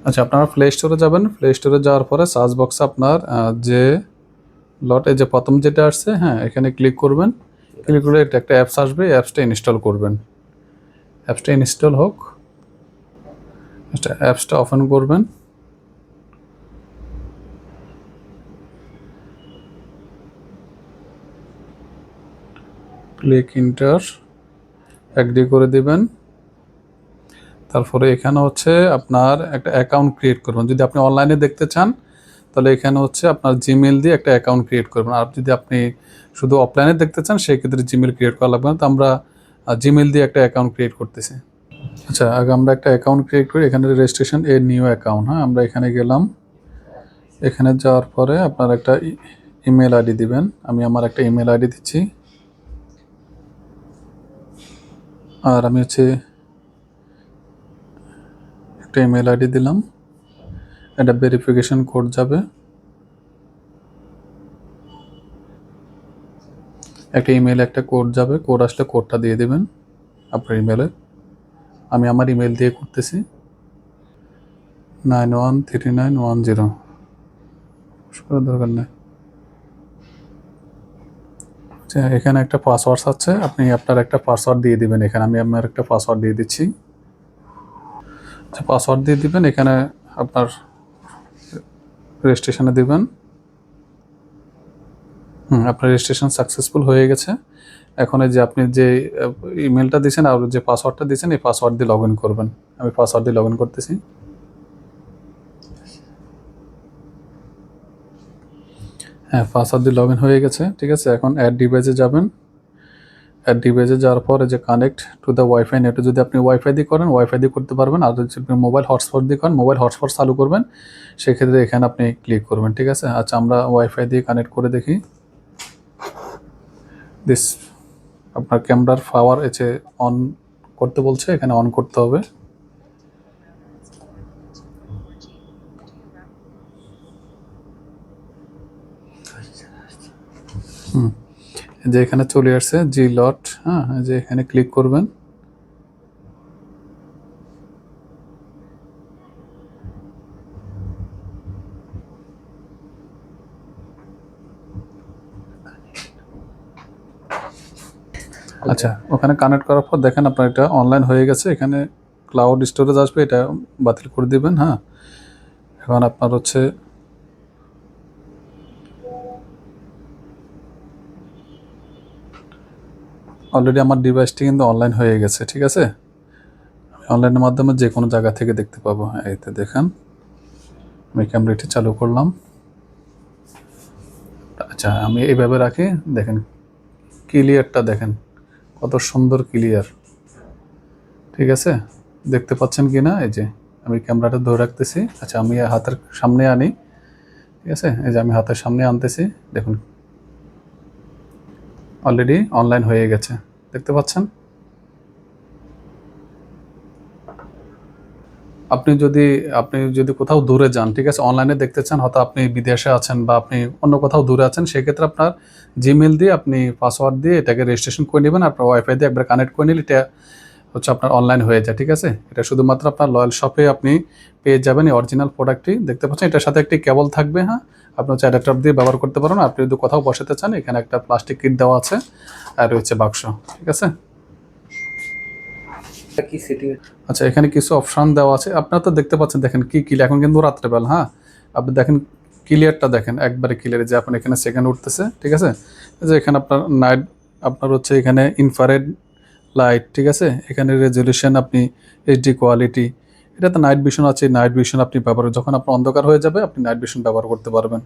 আচ্ছা, আপনারা প্লে স্টোরে যাবেন। প্লে স্টোরে যাওয়ার পরে সার্চ বক্সে আপনার যে লটে যে প্রথম যেটা আসছে, হ্যাঁ, এখানে ক্লিক করবেন। ক্লিক করে এটা একটা অ্যাপস আসবে, অ্যাপসটা ইনস্টল করবেন। অ্যাপসটা ইনস্টল হোক, অ্যাপসটা ওপেন করবেন। ক্লিক ইন্টার, অ্যাগ্রি করে দিবেন। তারপরে এখানে হচ্ছে আপনার একটা অ্যাকাউন্ট ক্রিয়েট করবেন। যদি আপনি অনলাইনে দেখতে চান তাহলে এখানে হচ্ছে আপনার জিমেল দিয়ে একটা অ্যাকাউন্ট ক্রিয়েট করবেন। আর যদি আপনি শুধু অফলাইনে দেখতে চান সেক্ষেত্রে জিমেল ক্রিয়েট করা লাগবে না। তো আমরা জিমেল দিয়ে একটা অ্যাকাউন্ট ক্রিয়েট করতেছি। আচ্ছা, আগে আমরা একটা অ্যাকাউন্ট ক্রিয়েট করি। এখানে রেজিস্ট্রেশন এ নিউ অ্যাকাউন্ট, হ্যাঁ, আমরা এখানে গেলাম। এখানে যাওয়ার পরে আপনার একটা ইমেল আইডি দিবেন। আমি আমার একটা ইমেল আইডি দিচ্ছি। আর আমি হচ্ছে একটা ইমেল আইডি দিলাম। একটা ভেরিফিকেশন কোড যাবে। একটা ইমেলে একটা কোড যাবে। কোড আসলে কোডটা দিয়ে দেবেন আপনার ইমেলে। আমি আমার ইমেল দিয়ে করতেছি। 913910 দরকার নেই। আচ্ছা, এখানে একটা পাসওয়ার্ড আছে, আপনি আপনার একটা পাসওয়ার্ড দিয়ে দিবেন। এখানে আমি আমার একটা পাসওয়ার্ড দিয়ে দিচ্ছি। আচ্ছা, পাসওয়ার্ড দিয়ে দিবেন। এখানে আপনার রেজিস্ট্রেশনে দিবেন। আপনার রেজিস্ট্রেশন সাকসেসফুল হয়ে গেছে। এখন এই যে আপনি যে ইমেলটা দিয়েছেন আর যে পাসওয়ার্ডটা দিয়েছেন, এই পাসওয়ার্ড দিয়ে লগ ইন করবেন। আমি পাসওয়ার্ড দিয়ে লগ ইন করতেছি। হ্যাঁ, পাসওয়ার্ড দিয়ে লগ ইন হয়ে গেছে। ঠিক আছে, এখন অ্যাড ডিভাইসে যাবেন। অ্যাড ডিভাইসে যাওয়ার পরে যে connect to the wifi net, যদি আপনি ওয়াইফাই দিয়ে করেন ওয়াইফাই দিয়ে করতে পারবেন। আর যদি আপনি মোবাইল হটস্পট দিয়ে করেন মোবাইল হটস্পট চালু করবেন, সেক্ষেত্রে এখানে আপনি ক্লিক করবেন। ঠিক আছে, আচ্ছা, আমরা ওয়াইফাই দিয়ে কানেক্ট করে দেখি। দিস আপনার ক্যামেরার পাওয়ার এসে অন করতে বলছে, এখানে অন করতে হবে। যে এখানে চলে আসছে জি লট, হ্যাঁ, যে এখানে ক্লিক করবেন। আচ্ছা, ওখানে কানেক্ট করার পর দেখেন আপনার এটা অনলাইন হয়ে গেছে। এখানে ক্লাউড স্টোরেজ আসবে, এটা বাতিল করে দিবেন। হ্যাঁ, এখন আপনার হচ্ছে অলরেডি আমার ডিভাইসটি কিন্তু অনলাইন হয়ে গেছে। ঠিক আছে, অনলাইনের মাধ্যমে যে কোনো জায়গা থেকে দেখতে পাবো। এইতে দেখেন আমি ক্যামেরাটি চালু করলাম। আচ্ছা, আমি এইভাবে রাখি, দেখেন ক্লিয়ারটা দেখেন কত সুন্দর ক্লিয়ার। ঠিক আছে, দেখতে পাচ্ছেন কি না? এই যে আমি ক্যামেরাটা ধরে রাখতেছি। আচ্ছা, আমি হাতের সামনে আনি। ঠিক আছে, এই যে আমি হাতের সামনে আনতেছি, দেখুন অলরেডি অনলাইন হয়ে গেছে, দেখতে পাচ্ছেন। আপনি যদি কোথাও দূরে যান, ঠিক আছে, অনলাইনে দেখতে চান, হয়তো আপনি বিদেশে আছেন বা আপনি অন্য কোথাও দূরে আছেন, সেক্ষেত্রে আপনার জিমেল দিয়ে আপনি পাসওয়ার্ড দিয়ে এটাকে রেজিস্ট্রেশন করে নেবেন। আপনার ওয়াইফাই দিয়ে একবার কানেক্ট করে নিলে এটা হচ্ছে আপনার অনলাইন হয়ে যায়। ঠিক আছে, এটা শুধুমাত্র আপনার লয়াল শপে আপনি পেয়ে যাবেন এই অরিজিনাল প্রোডাক্টটি। দেখতে পাচ্ছেন এটার সাথে একটি কেবল থাকবে। হ্যাঁ, আপনি হচ্ছে অ্যাডাপ্টার দিয়ে ব্যবহার করতে পারেন। আপনি যদি কোথাও বসাতে চান, এখানে একটা প্লাস্টিক কিট দেওয়া আছে আর রয়েছে বাক্স। ঠিক আছে, কি সেটিং? আচ্ছা, এখানে কিছু অপশান দেওয়া আছে, আপনারা তো দেখতে পাচ্ছেন। দেখেন কি ক্লিয়ার, এখন কিন্তু রাত্রেবেলা। হ্যাঁ, আপনি দেখেন ক্লিয়ারটা দেখেন, একবারে ক্লিয়ার। যে আপনার এখানে সেকেন্ড উঠতেছে। ঠিক আছে, যে এখানে আপনার নাইট, আপনার হচ্ছে এখানে ইনফ্রারেড লাইট। ঠিক আছে, এখানে রেজলিউশন, আপনি এইচডি কোয়ালিটি, এটাতে নাইট ভিশন আছে। নাইট ভিশন আপনি ব্যবহার, যখন আপনার অন্ধকার হয়ে যাবে আপনি নাইট ভিশন ব্যবহার করতে পারবেন।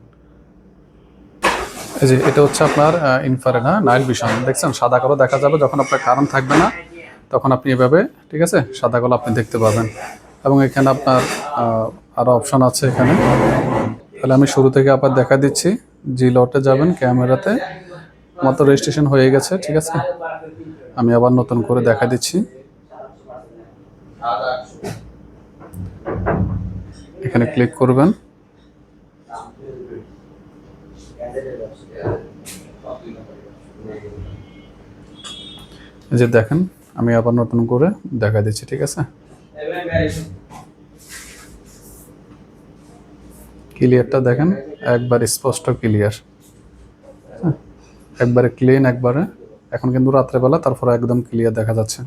এই যে এটা হচ্ছে আপনার ইনফ্রারেড, হ্যাঁ, নাইট ভিশন। দেখছেন সাদা কালো দেখা যাবে যখন আপনার কারেন্ট থাকবে না, তখন আপনি এভাবে, ঠিক আছে, সাদা কালো আপনি দেখতে পাবেন। এবং এখানে আপনার আরও অপশান আছে এখানে। তাহলে আমি শুরু থেকে আবার দেখা দিচ্ছি। জি লটে যাবেন, ক্যামেরাতে আমার তো রেজিস্ট্রেশন হয়ে গেছে। ঠিক আছে, আমি আবার নতুন করে দেখা দিচ্ছি। এখানে ক্লিক করবেন। এই যে দেখেন আমি আবার নতুন করে দেখা দিচ্ছি। ঠিক আছে, ক্লিয়ারটা দেখেন, একবার স্পষ্ট ক্লিয়ার, একবারে ক্লিন একবারে। এখন কিন্তু রাত্রেবেলা, তারপরে একদম ক্লিয়ার দেখা যাচ্ছে।